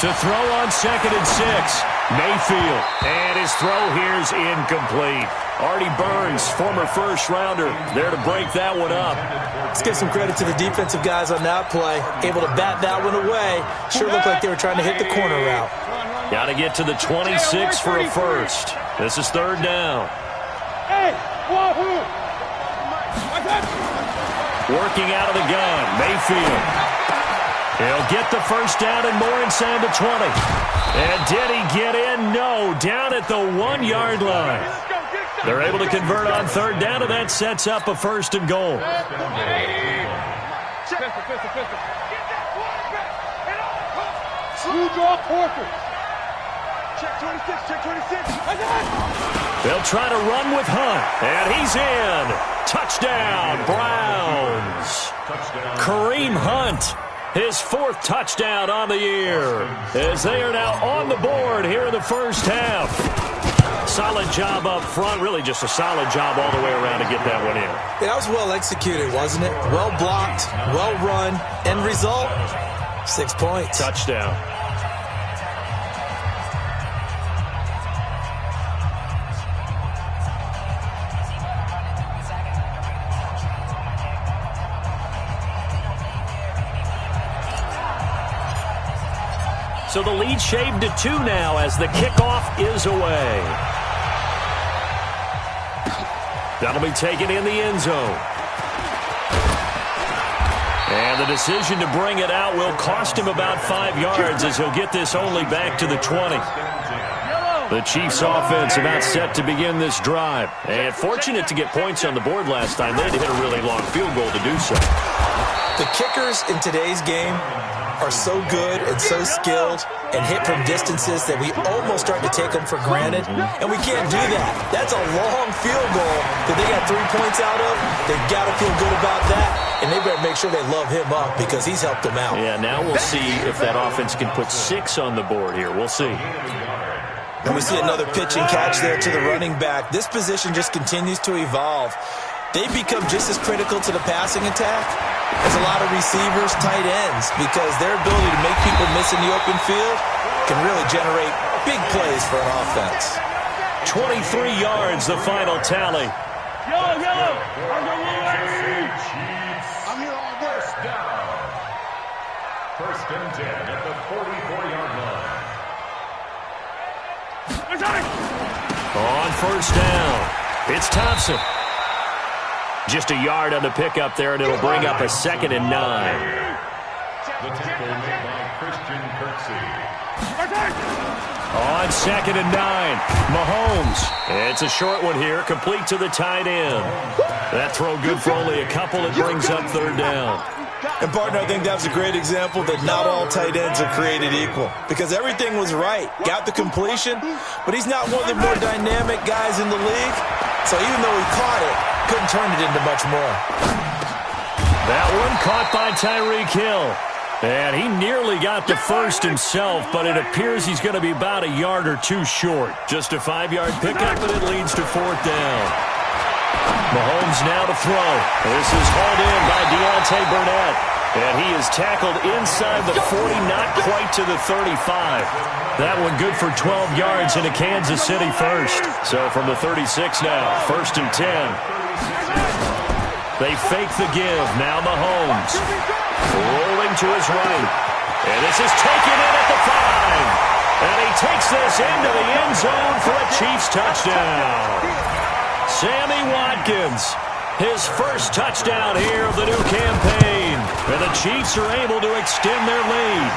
To throw on 2nd and 6. Mayfield. And his throw here's incomplete. Artie Burns, former first-rounder, there to break that one up. Let's give some credit to the defensive guys on that play. Able to bat that one away. Sure looked like they were trying to hit the corner route. Got to get to the 26 for a first. This is 3rd down. Working out of the gun, Mayfield. He'll get the first down and more inside the 20. And did he get in? No, down at the 1-yard line. They're able to convert on 3rd down, and that sets up a 1st and goal. They'll try to run with Hunt, and he's in. Touchdown, Browns. Kareem Hunt, his 4th touchdown on the year, as they are now on the board here in the first half. Solid job up front, really just a solid job all the way around to get that one in. Yeah, that was well executed, wasn't it? Well blocked, well run. End result, 6 points. Touchdown. So the lead shaved to 2 now as the kickoff is away. That'll be taken in the end zone. And the decision to bring it out will cost him about 5 yards as he'll get this only back to the 20. The Chiefs offense about set to begin this drive. And fortunate to get points on the board last time. They had to hit a really long field goal to do so. The kickers in today's game are so good and so skilled and hit from distances that we almost start to take them for granted, and we can't do that. That's a long field goal that they got 3 points out of. They've got to feel good about that, and they better make sure they love him up because he's helped them out. Yeah, now we'll see if that offense can put 6 on the board here. We'll see. And we see another pitch and catch there to the running back. This position just continues to evolve. They become just as critical to the passing attack as a lot of receivers, tight ends, because their ability to make people miss in the open field can really generate big plays for an offense. 23 yards, the final tally. I'm here on first down. 1st and 10 at the 44-yard line. On 1st down, it's Thompson. Just a yard on the pickup there, and it'll bring up a 2nd and 9. The tackle made by Christian Kirksey. On 2nd and 9, Mahomes. It's a short one here, complete to the tight end. That throw good for only a couple. It brings up 3rd down. And, partner, I think that was a great example that not all tight ends are created equal because everything was right. Got the completion, but he's not one of the more dynamic guys in the league. So even though he caught it, couldn't turn it into much more. That one caught by Tyreek Hill. And he nearly got the first himself, but it appears he's going to be about a yard or 2 short. Just a 5-yard pickup, and it leads to 4th down. Mahomes now to throw. This is hauled in by Deontay Burnett. And he is tackled inside the 40, not quite to the 35. That one good for 12 yards and a Kansas City first. So from the 36 now, 1st and 10. They fake the give. Now Mahomes. Rolling to his right. And this is taken in at the 5. And he takes this into the end zone for a Chiefs touchdown. Sammy Watkins, his first touchdown here of the new campaign. And the Chiefs are able to extend their lead.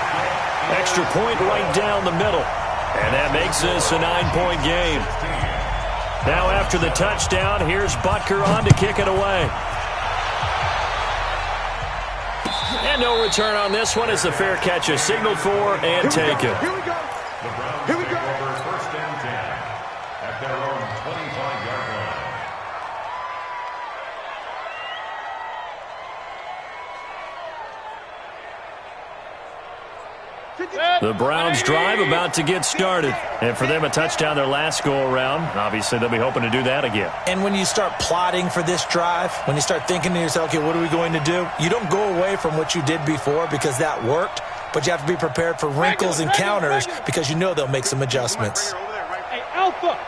Extra point right down the middle. And that makes this a 9-point game. Now after the touchdown, here's Butker on to kick it away. And no return on this one as the fair catch is signaled for and taken. Here we go. The Browns take over 1st and 10 at their own 25-yard line. The Browns drive about to get started. And for them, a touchdown their last go-around. Obviously, they'll be hoping to do that again. And when you start plotting for this drive, when you start thinking to yourself, okay, what are we going to do? You don't go away from what you did before because that worked. but you have to be prepared for wrinkles and counters because you know they'll make some adjustments. Hey, Alpha!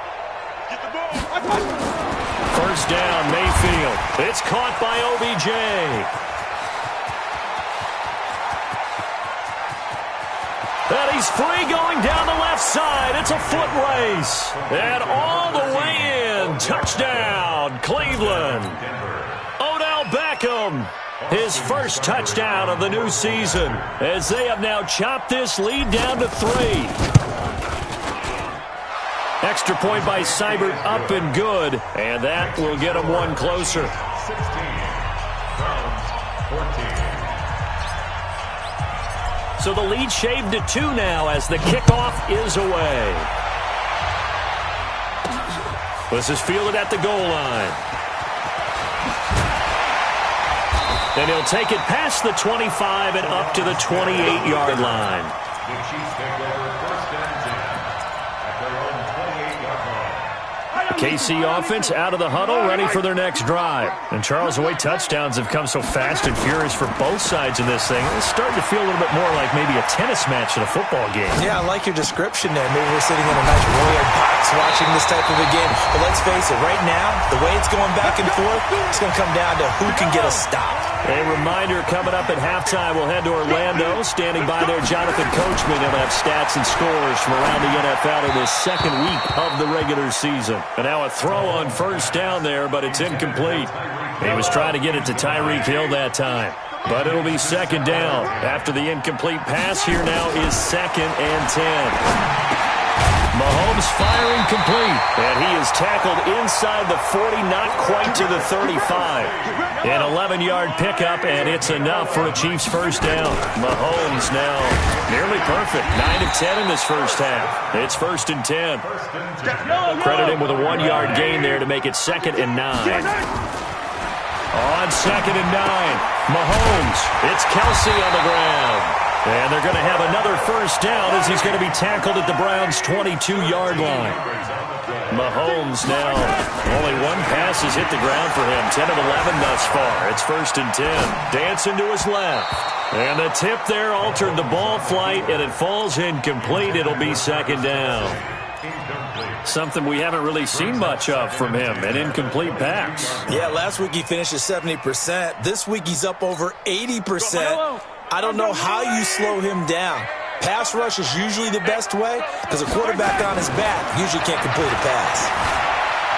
Get the ball! First down, Mayfield. It's caught by OBJ. And he's free going down the left side. It's a foot race. And all the way in. Touchdown, Cleveland. Odell Beckham. His first touchdown of the new season as they have now chopped this lead down to 3. Extra point by Seibert up and good, and that will get him one closer. 16, Browns 14. So the lead shaved to 2 now as the kickoff is away. This is fielded at the goal line. And he'll take it past the 25 and up to the 28-yard line. The Chiefs take over first and 10 at their own 28-yard line. KC offense out of the huddle, ready for their next drive. And Charles, the way touchdowns have come so fast and furious for both sides in this thing, it's starting to feel a little bit more like maybe a tennis match at a football game. Yeah, I like your description there. Maybe we're sitting in a nice royal box watching this type of a game. But let's face it, right now, the way it's going back and forth, it's going to come down to who can get a stop. A reminder coming up at halftime, we'll head to Orlando. Standing by there, Jonathan Coachman. He'll have stats and scores from around the NFL in the second week of the regular season. And now a throw on first down there, but it's incomplete. He was trying to get it to Tyreek Hill that time. But it'll be second down. After the incomplete pass, here now is 2nd and 10. Mahomes firing complete, and he is tackled inside the 40, not quite to the 35. An 11-yard pickup, and it's enough for a Chiefs first down. Mahomes now nearly perfect, 9 of 10 in this first half. It's 1st and 10. Credit him with a 1-yard gain there to make it 2nd and 9. On 2nd and 9, Mahomes, it's Kelsey on the ground. And they're going to have another first down as he's going to be tackled at the Browns' 22-yard line. Mahomes now, only one pass has hit the ground for him, 10 of 11 thus far. It's 1st and 10. Dancing to his left. And the tip there altered the ball flight, and it falls incomplete. It'll be 2nd down. Something we haven't really seen much of from him, an incomplete pass. Yeah, last week he finished at 70%. This week he's up over 80%. I don't know how you slow him down. Pass rush is usually the best way because a quarterback on his back usually can't complete a pass.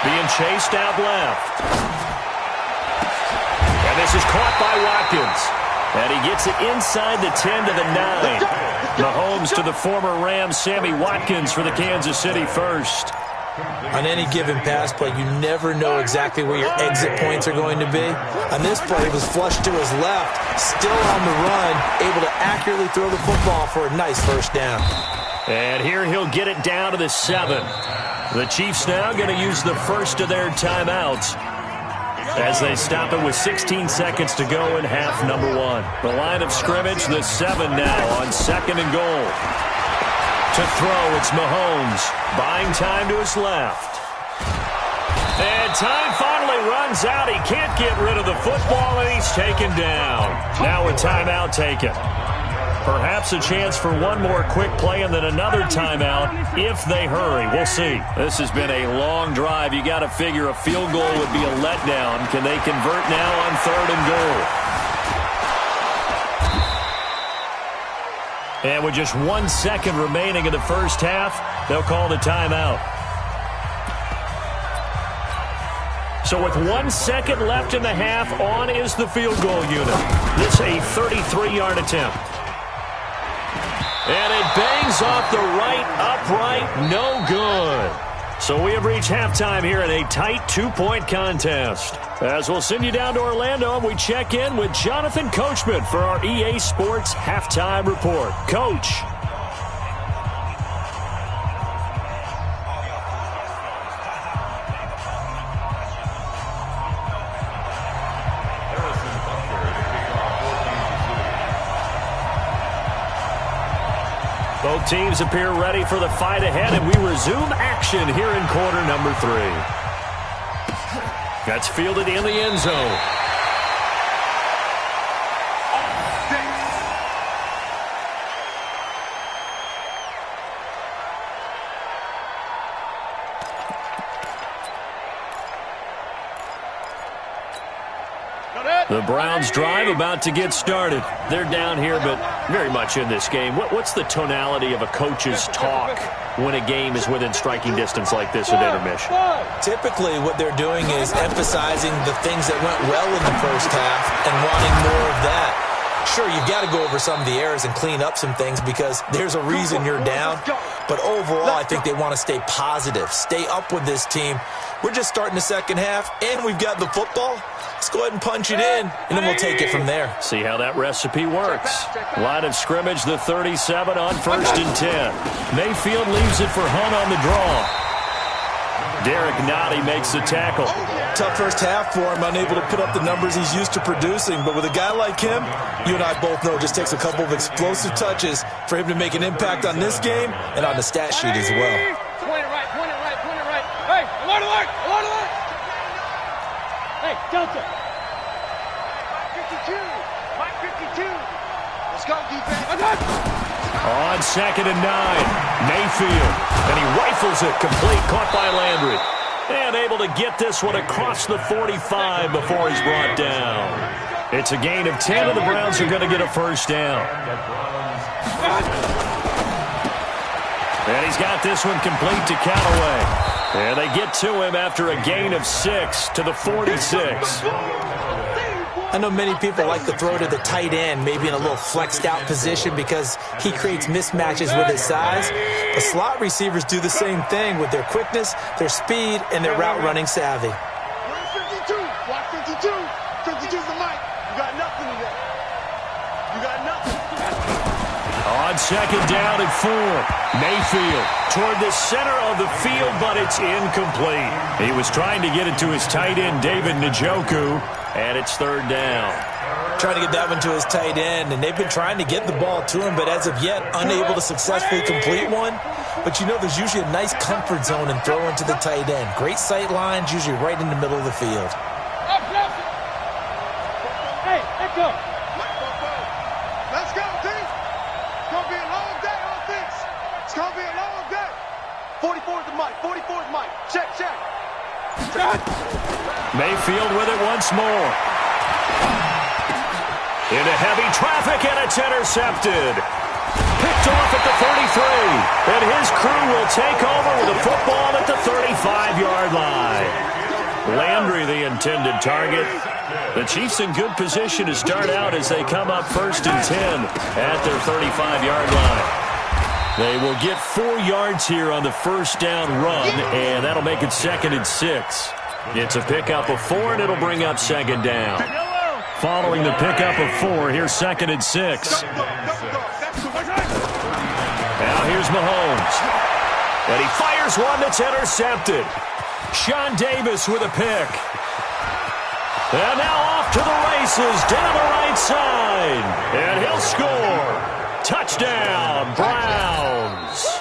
Being chased out left. And this is caught by Watkins. And he gets it inside the 10 to the 9. Mahomes to the former Rams, Sammy Watkins for the Kansas City first. On any given pass play, you never know exactly where your exit points are going to be. On this play, he was flushed to his left, still on the run, able to accurately throw the football for a nice first down. And here he'll get it down to the 7. The Chiefs now going to use the first of their timeouts as they stop it with 16 seconds to go in half number 1. The line of scrimmage, the 7 now on 2nd and goal. To throw, it's Mahomes, buying time to his left. And time finally runs out. He can't get rid of the football, and he's taken down. Now a timeout taken. Perhaps a chance for one more quick play and then another timeout if they hurry. We'll see. This has been a long drive. You got to figure a field goal would be a letdown. Can they convert now on 3rd and goal? And with just 1 second remaining in the first half, they'll call the timeout. So with 1 second left in the half, on is the field goal unit. This a 33-yard attempt. And it bangs off the right upright, no good. So we have reached halftime here in a tight 2-point contest. As we'll send you down to Orlando, and we check in with Jonathan Coachman for our EA Sports Halftime Report. Coach. Both teams appear ready for the fight ahead, and we resume action here in quarter number 3. That's fielded in the end zone. The Browns drive about to get started. They're down here, but very much in this game. What's the tonality of a coach's talk when a game is within striking distance like this at intermission? Typically, what they're doing is emphasizing the things that went well in the first half and wanting more of that. Sure, you've got to go over some of the errors and clean up some things because there's a reason you're down. But overall, I think they want to stay positive, stay up with this team. We're just starting the second half, and we've got the football. Let's go ahead and punch it in, and then we'll take it from there. See how that recipe works. Line of scrimmage, the 37 on 1st and 10. Mayfield leaves it for Hunt on the draw. Derek Nottie makes the tackle. Tough first half for him, unable to put up the numbers he's used to producing. But with a guy like him, you and I both know it just takes a couple of explosive touches for him to make an impact on this game and on the stat sheet as well. Point it right. Hey, alert! Hey, Delta. Mike 52. Let's go, defense. On 2nd and 9, Mayfield. And he rifles it complete, caught by Landry. And able to get this one across the 45 before he's brought down. It's a gain of 10, and the Browns are going to get a first down. And he's got this one complete to Callaway. And they get to him after a gain of 6 to the 46. I know many people like to throw to the tight end, maybe in a little flexed out position because he creates mismatches with his size. The slot receivers do the same thing with their quickness, their speed, and their route running savvy. 52. Watch 52. 52's the mic. You got nothing today. You got nothing. On 2nd down and 4, Mayfield toward the center of the field, but it's incomplete. He was trying to get it to his tight end, David Njoku, and it's 3rd down. Trying to get that one to his tight end, and they've been trying to get the ball to him, but as of yet, unable to successfully complete one. But you know there's usually a nice comfort zone in throwing to the tight end. Great sight lines, usually right in the middle of the field. Hey, let's go. Let's go, team. It's going to be a long day on this. It's going to be a long day. 44's the mic. 44's mic. Check. Mayfield with it once more. Into heavy traffic, and it's intercepted. Picked off at the 33. And his crew will take over with a football at the 35-yard line. Landry, the intended target. The Chiefs in good position to start out as they come up 1st and 10 at their 35-yard line. They will get 4 yards here on the first down run, and that'll make it 2nd and 6. It's a pickup of 4, and it'll bring up 2nd down. Following the pickup of 4, here's 2nd and 6. Now here's Mahomes. And he fires one that's intercepted. Sean Davis with a pick. And now off to the races down the right side. And he'll score. Touchdown, Browns.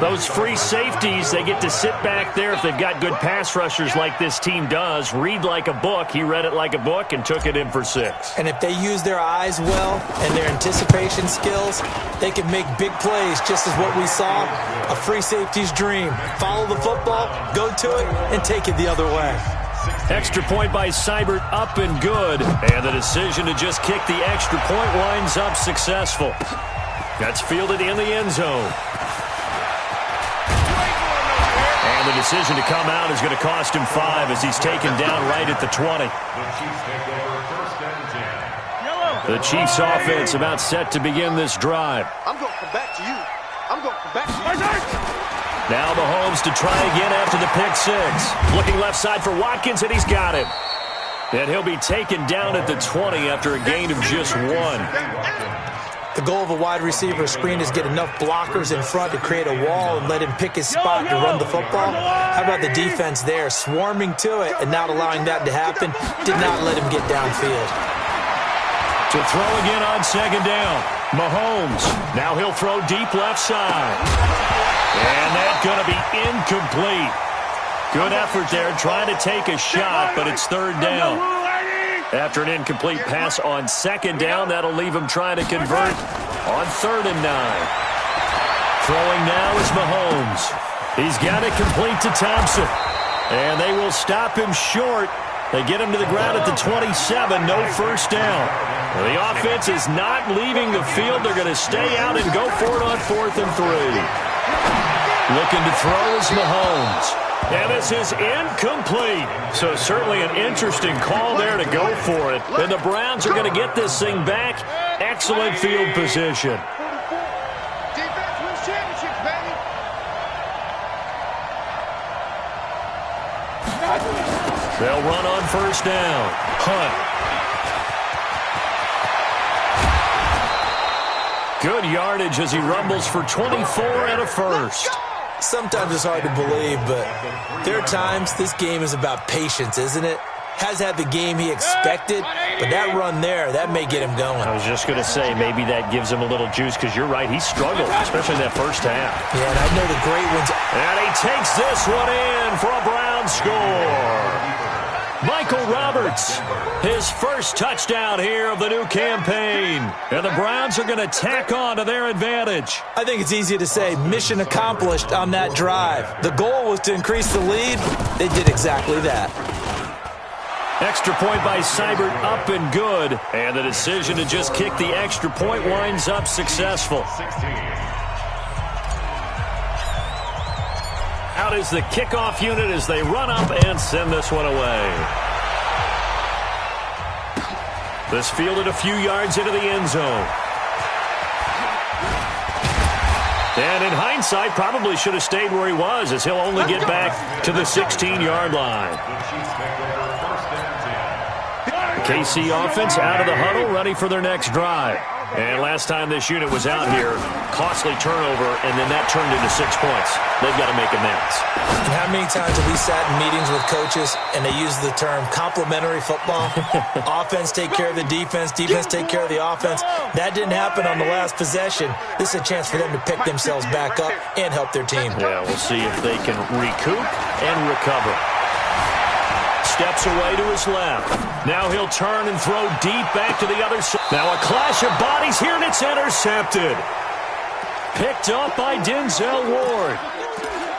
Those free safeties, they get to sit back there if they've got good pass rushers like this team does. Read like a book. He read it like a book and took it in for 6. And if they use their eyes well and their anticipation skills, they can make big plays, just as what we saw. A free safety's dream. Follow the football, go to it, and take it the other way. Extra point by Seibert, up and good. And the decision to just kick the extra point winds up successful. That's fielded in the end zone. And the decision to come out is going to cost him 5 as he's taken down right at the 20. The Chiefs offense about set to begin this drive. I'm going to come back to you. Now Mahomes to try again after the pick 6. Looking left side for Watkins, and he's got him. And he'll be taken down at the 20 after a gain of just 1. The goal of a wide receiver screen is get enough blockers in front to create a wall and let him pick his spot to run the football. How about the defense there, swarming to it and not allowing that to happen? Did not let him get downfield. To throw again on 2nd down. Mahomes. Now he'll throw deep left side. And that's going to be incomplete. Good effort there trying to take a shot, but it's 3rd down. After an incomplete pass on 2nd down, that'll leave him trying to convert on 3rd and 9. Throwing now is Mahomes. He's got it complete to Thompson. And they will stop him short They get him to the ground at the 27, no first down. The offense is not leaving the field. They're going to stay out and go for it on 4th and 3. Looking to throw is Mahomes. And this is incomplete. So certainly an interesting call there to go for it. And the Browns are going to get this thing back. Excellent field position. Defense wins championships, baby. They'll run on first down. Hunt. Good yardage as he rumbles for 24 and a first. Sometimes it's hard to believe, but there are times this game is about patience, isn't it? Has had the game he expected, but that run there, that may get him going. I was just going to say, maybe that gives him a little juice, because you're right, he struggled, especially in that first half. Yeah, and I know the great ones. And he takes this one in for a Brown score. Michael Roberts, his first touchdown here of the new campaign. And the Browns are going to tack on to their advantage. I think it's easy to say mission accomplished on that drive. The goal was to increase the lead. They did exactly that. Extra point by Seibert, up and good. And the decision to just kick the extra point winds up successful. Out is the kickoff unit as they run up and send this one away. This fielded a few yards into the end zone. And in hindsight, probably should have stayed where he was, as he'll only get back to the 16-yard line. KC offense out of the huddle, ready for their next drive. And last time this unit was out here, costly turnover, and then that turned into 6 points. They've got to make amends. And how many times have we sat in meetings with coaches and they use the term complementary football? Offense take care of the defense, defense take care of the offense. That didn't happen on the last possession. This is a chance for them to pick themselves back up and help their team. Yeah, we'll see if they can recoup and recover. Steps away to his left. Now he'll turn and throw deep back to the other side. Now a clash of bodies here, and it's intercepted. Picked up by Denzel Ward.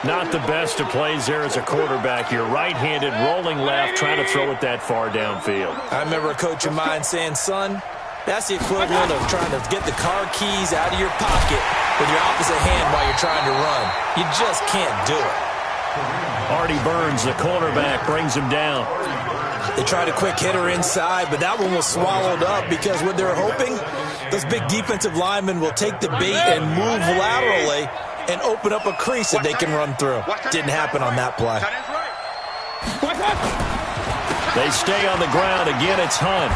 Not the best of plays there as a quarterback. You're right-handed, rolling left, trying to throw it that far downfield. I remember a coach of mine saying, son, that's the equivalent of trying to get the car keys out of your pocket with your opposite hand while you're trying to run. You just can't do it. Artie Burns, the cornerback, brings him down. They tried a quick hitter inside, but that one was swallowed up because what they're hoping, those big defensive linemen will take the bait and move laterally and open up a crease that they can run through. Didn't happen on that play. They stay on the ground. Again, it's Hunt.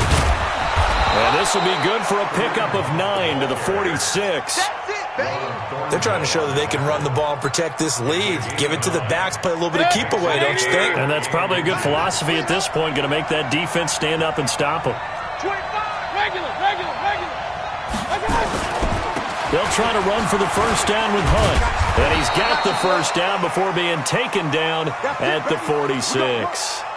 And this will be good for a pickup of 9 to the 46. They're trying to show that they can run the ball and protect this lead. Give it to the backs, play a little bit of keep away, don't you think? And that's probably a good philosophy at this point, going to make that defense stand up and stop them. 25, regular. They'll try to run for the first down with Hunt. And he's got the first down before being taken down at the 46.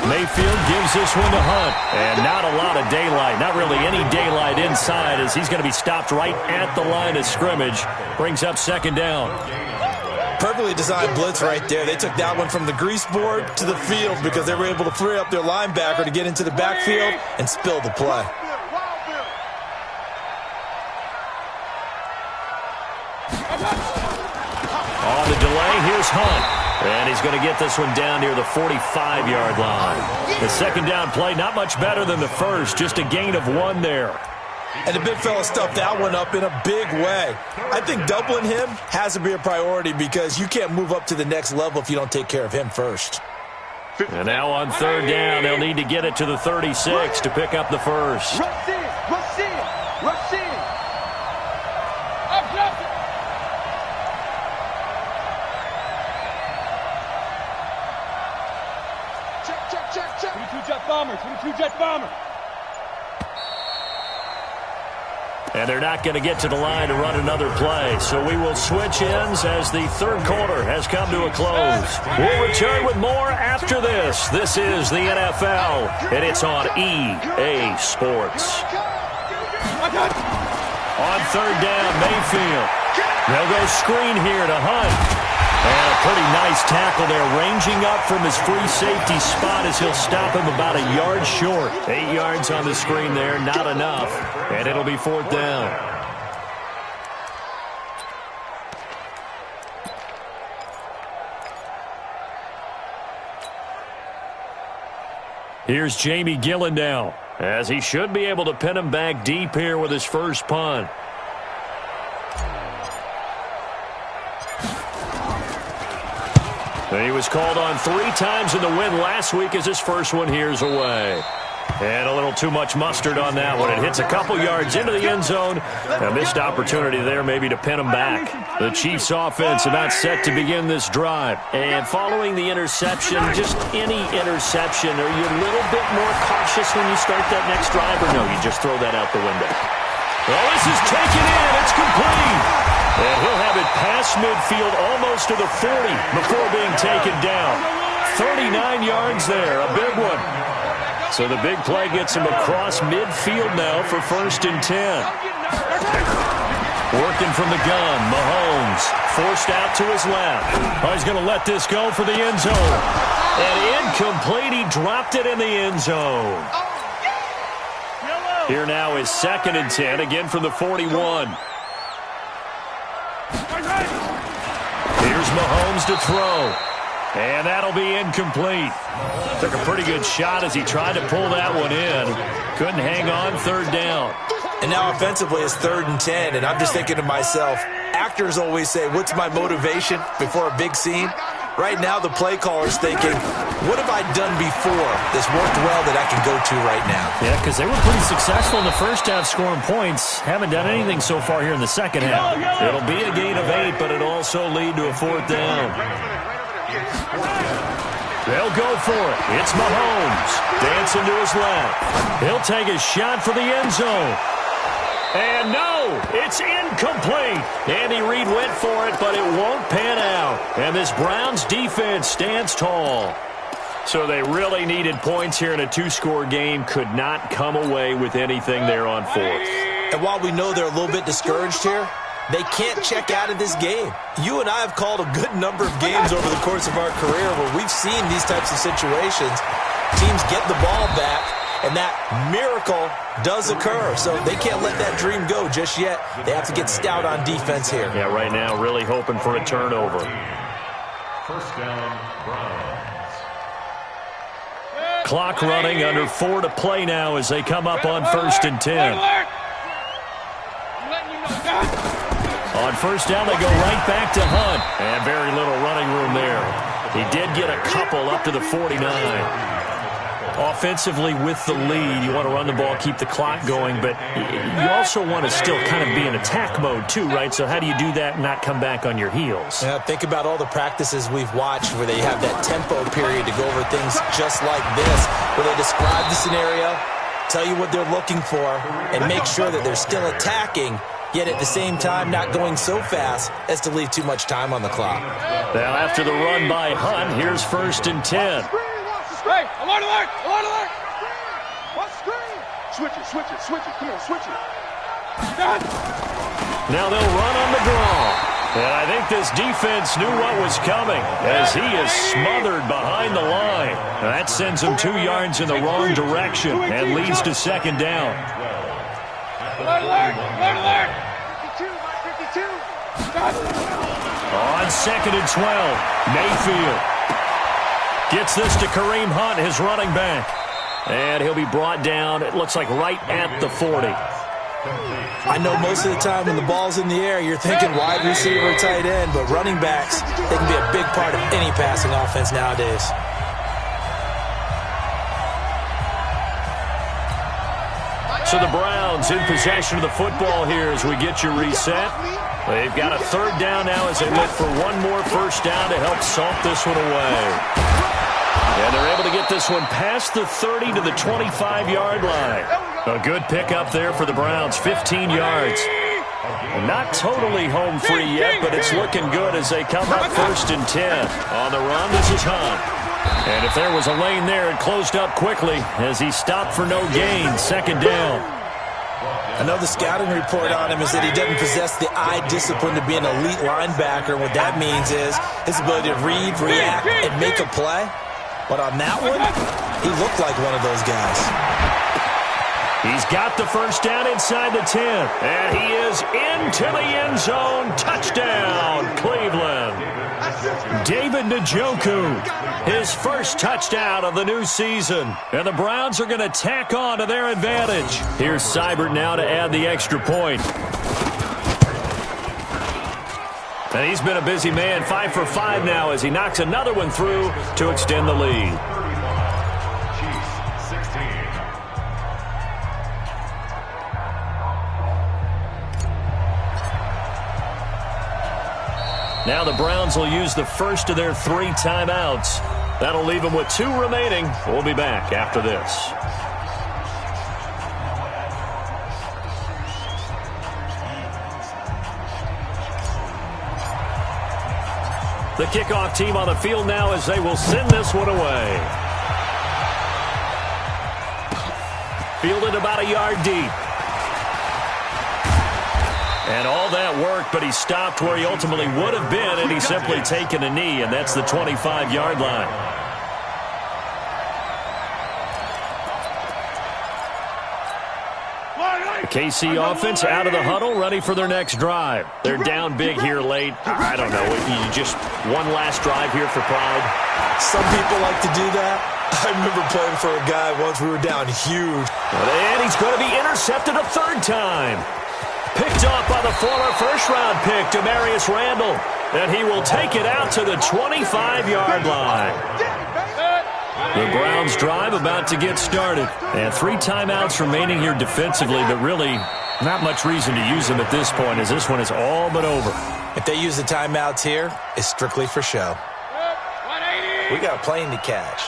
Mayfield gives this one to Hunt. And not a lot of daylight. Not really any daylight inside, as he's going to be stopped right at the line of scrimmage. Brings up second down. Perfectly designed blitz right there. They took that one from the grease board to the field because they were able to free up their linebacker to get into the backfield and spill the play. On the delay, here's Hunt. And he's going to get this one down near the 45-yard line. The second down play, not much better than the first, just a gain of 1 there. And the big fella stuffed that one up in a big way. I think doubling him has to be a priority because you can't move up to the next level if you don't take care of him first. And now on third down, they'll need to get it to the 36 to pick up the first. Rush in. Check. 22 jet bomber. And they're not going to get to the line to run another play. So we will switch ends as the third quarter has come to a close. We'll return with more after this. This is the NFL, and it's on EA Sports. On third down, Mayfield. They'll go screen here to Hunt. And a pretty nice tackle there, ranging up from his free safety spot as he'll stop him about a yard short. 8 yards on the screen there, not enough. And it'll be fourth down. Here's Jamie Gillen now, as he should be able to pin him back deep here with his first punt. He was called on 3 times in the win last week as his first one here's away. And a little too much mustard on that one. It hits a couple yards into the end zone. A missed opportunity there maybe to pin him back. The Chiefs offense about set to begin this drive. And following the interception, just any interception, are you a little bit more cautious when you start that next drive? Or no, you just throw that out the window? Well, this is taken in. It's complete. And he'll have it past midfield almost to the 40 before being taken down. 39 yards there, a big one. So the big play gets him across midfield now for 1st and 10. Working from the gun, Mahomes forced out to his left. Oh, he's going to let this go for the end zone. And incomplete, he dropped it in the end zone. Here now is 2nd and 10, again from the 41. Here's Mahomes to throw. And that'll be incomplete. Took a pretty good shot as he tried to pull that one in. Couldn't hang on, 3rd down. And now offensively it's 3rd and 10, and I'm just thinking to myself, actors always say, what's my motivation before a big scene? Right now the play caller's thinking, what have I done before that's worked well that I can go to right now? Yeah, because they were pretty successful in the first half scoring points. Haven't done anything so far here in the second half. It'll be a gain of 8, but it'll also lead to a 4th down. They'll go for it. It's Mahomes. Dancing to his left. He'll take a shot for the end zone. And no, it's incomplete. Andy Reid went for it, but it won't pan out. And this Browns defense stands tall. So they really needed points here in a 2-score game. Could not come away with anything there on 4th. And while we know they're a little bit discouraged here, they can't check out of this game. You and I have called a good number of games over the course of our career where we've seen these types of situations. Teams get the ball back, and that miracle does occur. So they can't let that dream go just yet. They have to get stout on defense here. Yeah, right now really hoping for a turnover. 1st down, Browns. Clock running, under 4 to play now as they come up on 1st and 10. On 1st down, they go right back to Hunt. And very little running room there. He did get a couple up to the 49. Offensively with the lead, you want to run the ball, keep the clock going, but you also want to still kind of be in attack mode too, right? So how do you do that and not come back on your heels? Yeah, think about all the practices we've watched where they have that tempo period to go over things just like this, where they describe the scenario, tell you what they're looking for, and make sure that they're still attacking, yet at the same time not going so fast as to leave too much time on the clock. Now after the run by Hunt, here's 1st and 10. Hey, alert, alert, alert, alert. What's screen? Switch it, switch it, switch it. Come on, switch it. Now they'll run on the draw. And I think this defense knew what was coming as he is smothered behind the line. That sends him 2 yards in the wrong direction and leads to 2nd down. Alert, alert, alert, alert. 52, 52. On 2nd and 12, Mayfield gets this to Kareem Hunt, his running back. And he'll be brought down, it looks like right at the 40. I know most of the time when the ball's in the air, you're thinking wide receiver, tight end, but running backs, they can be a big part of any passing offense nowadays. So the Browns in possession of the football here as we get you reset. They've got a 3rd down now as they look for one more 1st down to help salt this one away. And they're able to get this one past the 30 to the 25-yard line. A good pickup there for the Browns, 15 yards. Not totally home free yet, but it's looking good as they come up 1st and 10. On the run, this is Hunt. And if there was a lane there, it closed up quickly as he stopped for no gain. 2nd down. I know the scouting report on him is that he doesn't possess the eye discipline to be an elite linebacker. What that means is his ability to read, react, and make a play. But on that one, he looked like one of those guys. He's got the 1st down inside the 10. And he is into the end zone. Touchdown, Cleveland. David Njoku, his 1st touchdown of the new season. And the Browns are going to tack on to their advantage. Here's Seibert now to add the extra point. And he's been a busy man, 5 for 5 now as he knocks another one through to extend the lead. Now the Browns will use the 1st of their 3 timeouts. That'll leave them with 2 remaining. We'll be back after this. The kickoff team on the field now as they will send this one away. Fielded about a yard deep. And all that worked, but he stopped where he ultimately would have been, and he's simply taken a knee, and that's the 25-yard line. The KC offense out of the huddle, ready for their next drive. They're down big here late. I don't know. You just one last drive here for pride. Some people like to do that. I remember playing for a guy once we were down huge. And he's going to be intercepted a 3rd time. Picked off by the former 1st-round pick, Demarius Randall. And he will take it out to the 25-yard line. The Browns drive about to get started. And 3 timeouts remaining here defensively, but really not much reason to use them at this point as this one is all but over. If they use the timeouts here, it's strictly for show. We got a plane to catch.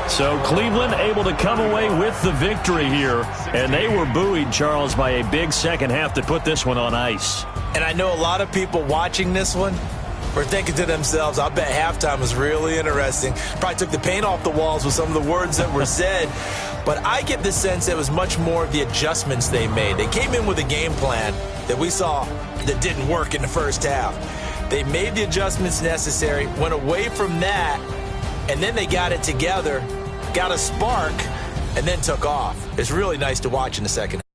So Cleveland able to come away with the victory here. And they were buoyed, Charles, by a big second half to put this one on ice. And I know a lot of people watching this one were thinking to themselves, I bet halftime was really interesting. Probably took the paint off the walls with some of the words that were said. But I get the sense it was much more of the adjustments they made. They came in with a game plan that we saw that didn't work in the 1st half. They made the adjustments necessary, went away from that, and then they got it together, got a spark, and then took off. It's really nice to watch in the second half.